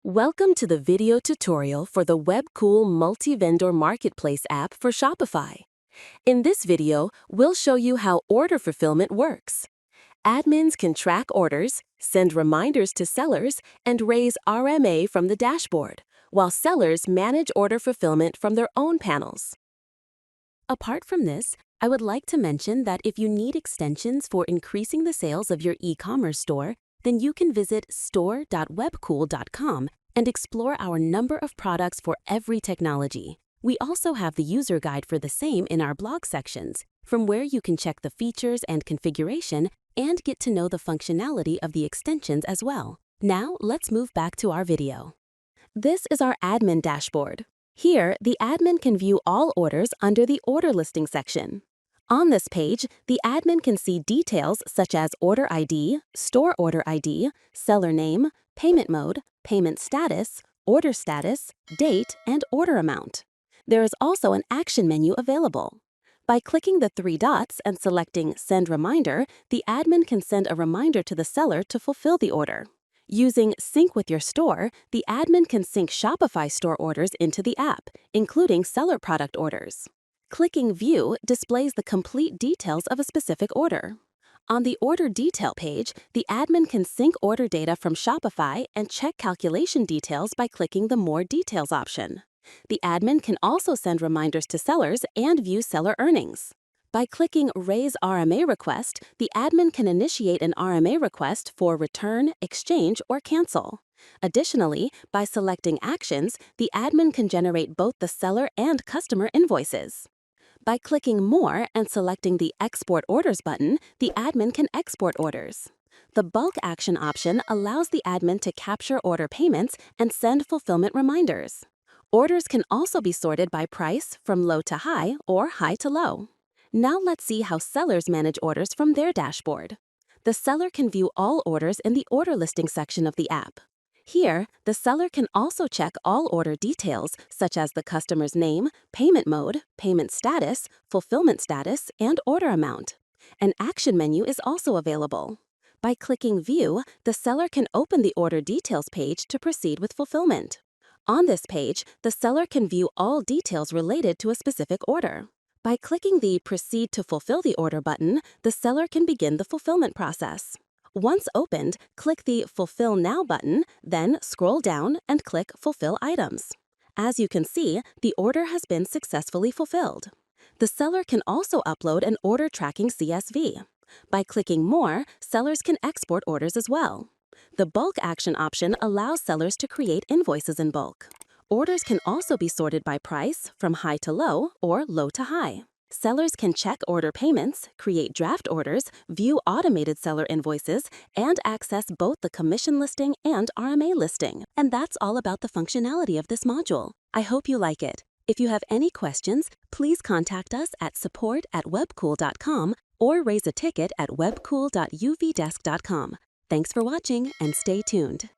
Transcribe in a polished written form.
Welcome to the video tutorial for the Webkul Multivendor Marketplace App for Shopify. In this video, we'll show you how order fulfillment works. Admins can track orders, send reminders to sellers, and raise RMA from the dashboard, while sellers manage order fulfillment from their own panels. Apart from this, I would like to mention that if you need extensions for increasing the sales of your e-commerce store, then you can visit store.webkul.com and explore our number of products for every technology. We also have the user guide for the same in our blog sections, from where you can check the features and configuration and get to know the functionality of the extensions as well. Now, let's move back to our video. This is our admin dashboard. Here, the admin can view all orders under the order listing section. On this page, the admin can see details such as order ID, store order ID, seller name, payment mode, payment status, order status, date, and order amount. There is also an action menu available. By clicking the three dots and selecting Send Reminder, the admin can send a reminder to the seller to fulfill the order. Using Sync with your store, the admin can sync Shopify store orders into the app, including seller product orders. Clicking View displays the complete details of a specific order. On the Order Detail page, the admin can sync order data from Shopify and check calculation details by clicking the More Details option. The admin can also send reminders to sellers and view seller earnings. By clicking Raise RMA Request, the admin can initiate an RMA request for return, exchange, or cancel. Additionally, by selecting Actions, the admin can generate both the seller and customer invoices. By clicking More and selecting the Export Orders button, the admin can export orders. The Bulk Action option allows the admin to capture order payments and send fulfillment reminders. Orders can also be sorted by price from low to high or high to low. Now let's see how sellers manage orders from their dashboard. The seller can view all orders in the order listing section of the app. Here, the seller can also check all order details, such as the customer's name, payment mode, payment status, fulfillment status, and order amount. An action menu is also available. By clicking View, the seller can open the order details page to proceed with fulfillment. On this page, the seller can view all details related to a specific order. By clicking the Proceed to Fulfill the Order button, the seller can begin the fulfillment process. Once opened, click the Fulfill Now button, then scroll down and click Fulfill Items. As you can see, the order has been successfully fulfilled. The seller can also upload an order tracking CSV. By clicking More, sellers can export orders as well. The Bulk Action option allows sellers to create invoices in bulk. Orders can also be sorted by price, from high to low or low to high. Sellers can check order payments, create draft orders, view automated seller invoices, and access both the commission listing and RMA listing. And that's all about the functionality of this module. I hope you like it. If you have any questions, please contact us at support@webkul.com or raise a ticket at webkul.uvdesk.com. Thanks for watching and stay tuned.